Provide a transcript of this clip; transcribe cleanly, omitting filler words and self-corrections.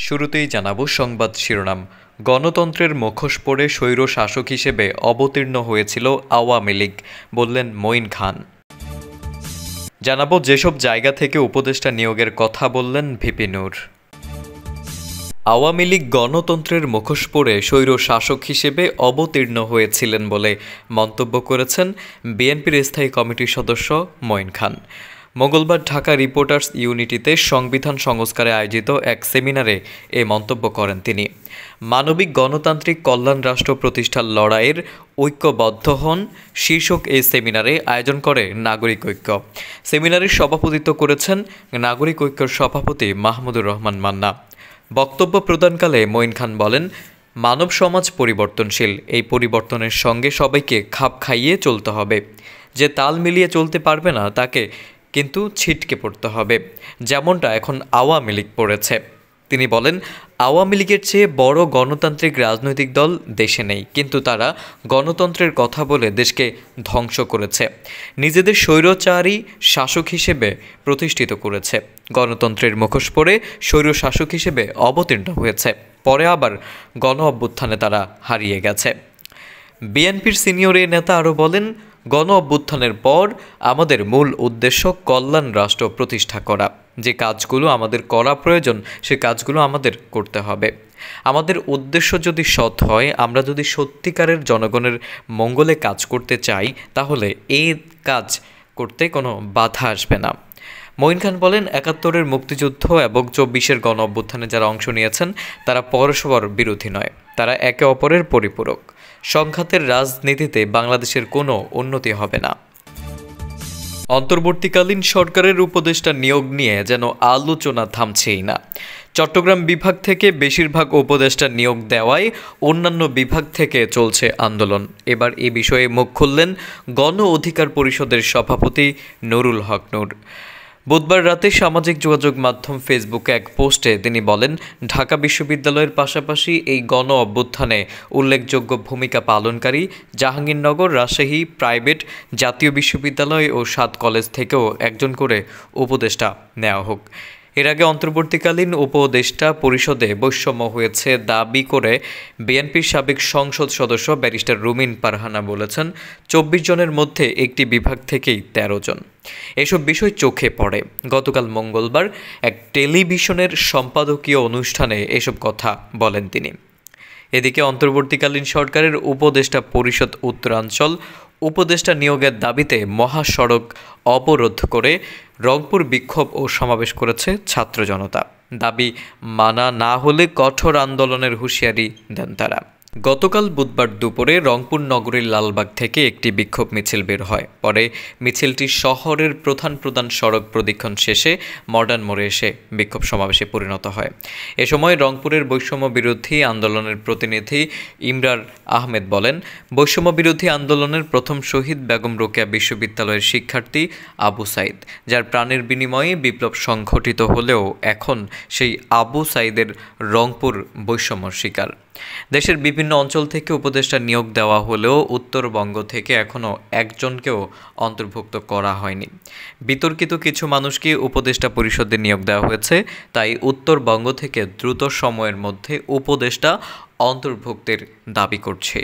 শুরুতেই জানাবো সংবাদ শিরোনাম। গণতন্ত্রের মুখোশ পরে স্বৈর শাসক হিসেবে অবতীর্ণ হয়েছিল আওয়ামী লীগ, বললেন মঈন খান। জানাবো যেসব জায়গা থেকে উপদেষ্টা নিয়োগের কথা বললেন ভিপি নূর। আওয়ামী লীগ গণতন্ত্রের মুখোশ পরে স্বৈর শাসক হিসেবে অবতীর্ণ হয়েছিলেন বলে মন্তব্য করেছেন বিএনপির স্থায়ী কমিটির সদস্য মঈন খান। মঙ্গলবার ঢাকা রিপোর্টার্স ইউনিটিতে সংবিধান সংস্কারে আয়োজিত এক সেমিনারে এ মন্তব্য করেন তিনি। মানবিক গণতান্ত্রিক কল্যাণ রাষ্ট্র প্রতিষ্ঠার লড়াইয়ের ঐক্যবদ্ধ হন শীর্ষক এই সেমিনারে আয়োজন করে নাগরিক ঐক্য। সেমিনারে সভাপতিত্ব করেছেন নাগরিক ঐক্যের সভাপতি মাহমুদুর রহমান মান্না। বক্তব্য প্রদানকালে মঈন খান বলেন, মানব সমাজ পরিবর্তনশীল, এই পরিবর্তনের সঙ্গে সবাইকে খাপ খাইয়ে চলতে হবে। যে তাল মিলিয়ে চলতে পারবে না তাকে কিন্তু ছিটকে পড়তে হবে, যেমনটা এখন আওয়ামী লীগ পড়েছে। তিনি বলেন, আওয়ামী লীগের চেয়ে বড় গণতান্ত্রিক রাজনৈতিক দল দেশে নেই, কিন্তু তারা গণতন্ত্রের কথা বলে দেশকে ধ্বংস করেছে, নিজেদের স্বৈরচারী শাসক হিসেবে প্রতিষ্ঠিত করেছে। গণতন্ত্রের মুখোশ পরে স্বৈর শাসক হিসেবে অবতীর্ণ হয়েছে, পরে আবার গণ অভ্যুত্থানে তারা হারিয়ে গেছে। বিএনপির সিনিয়র এ নেতা আরও বলেন, গণ অভ্যুত্থানের পর আমাদের মূল উদ্দেশ্য কল্যাণ রাষ্ট্র প্রতিষ্ঠা করা। যে কাজগুলো আমাদের করা প্রয়োজন সে কাজগুলো আমাদের করতে হবে। আমাদের উদ্দেশ্য যদি সৎ হয়, আমরা যদি সত্যিকারের জনগণের মঙ্গলে কাজ করতে চাই, তাহলে এই কাজ করতে কোনো বাধা আসবে না। মঈন খান বলেন, ৭১-এর মুক্তিযুদ্ধ এবং ২৪-এর গণ অভ্যুত্থানে যারা অংশ নিয়েছেন তারা পরস্পর বিরোধী নয়, তারা একে অপরের পরিপূরক। সংঘাতের রাজনীতিতে বাংলাদেশের কোনো উন্নতি হবে না। অন্তর্বর্তীকালীন সরকারের উপদেষ্টা নিয়োগ নিয়ে যেন আলোচনা থামছেই না। চট্টগ্রাম বিভাগ থেকে বেশিরভাগ উপদেষ্টা নিয়োগ দেওয়ায় অন্যান্য বিভাগ থেকে চলছে আন্দোলন। এবার এ বিষয়ে মুখ খুললেন গণ অধিকার পরিষদের সভাপতি নুরুল হক নূর। বুধবার রাতে সামাজিক যোগাযোগ মাধ্যম ফেসবুকে এক পোস্টে তিনি বলেন, ঢাকা বিশ্ববিদ্যালয়ের পাশাপাশি এই গণ অভ্যুত্থানে উল্লেখযোগ্য ভূমিকা পালনকারী জাহাঙ্গীরনগর, রাজশাহী প্রাইভেট, জাতীয় বিশ্ববিদ্যালয় ও ৭ কলেজ থেকেও একজন করে উপদেষ্টা নেওয়া হোক। এর আগে অন্তর্বর্তীকালীন উপদেষ্টা পরিষদে বৈষম্য হয়েছে দাবি করে বিএনপির সাবেক সংসদ সদস্য ব্যারিস্টার রুমিন পারহানা বলেছেন, ২৪ জনের মধ্যে একটি বিভাগ থেকেই ১৩ জন। এসব বিষয় চোখে পড়ে। গতকাল মঙ্গলবার এক টেলিভিশনের সম্পাদকীয় অনুষ্ঠানে এসব কথা বলেন তিনি। এদিকে অন্তর্বর্তীকালীন সরকারের উপদেষ্টা পরিষদ উত্তরাঞ্চল উপদেষ্টা নিয়োগের দাবিতে মহাসড়ক অবরোধ করে রংপুর বিক্ষোভ ও সমাবেশ করেছে ছাত্র জনতা। দাবি মানা না হলে কঠোর আন্দোলনের হুঁশিয়ারি দেন তারা। গতকাল বুধবার দুপুরে রংপুর নগরীর লালবাগ থেকে একটি বিক্ষোভ মিছিল বের হয়। পরে মিছিলটি শহরের প্রধান সড়ক প্রদক্ষিণ শেষে মডার্ন মোড়ে এসে বিক্ষোভ সমাবেশে পরিণত হয়। এ সময় রংপুরের বৈষম্য বিরোধী আন্দোলনের প্রতিনিধি ইমরার আহমেদ বলেন, বৈষম্য বিরোধী আন্দোলনের প্রথম শহীদ বেগম রোকেয়া বিশ্ববিদ্যালয়ের শিক্ষার্থী আবু সাইদ, যার প্রাণের বিনিময়ে বিপ্লব সংঘটিত হলেও এখন সেই আবু সাইদের রংপুর বৈষম্যর শিকার। দেশের বিভিন্ন অঞ্চল থেকে উপদেষ্টা নিয়োগ দেওয়া হলেও উত্তরবঙ্গ থেকে এখনও একজনকেও অন্তর্ভুক্ত করা হয়নি। বিতর্কিত কিছু মানুষকে উপদেষ্টা পরিষদে নিয়োগ দেওয়া হয়েছে, তাই উত্তরবঙ্গ থেকে দ্রুত সময়ের মধ্যে উপদেষ্টা অন্তর্ভুক্তের দাবি করছে।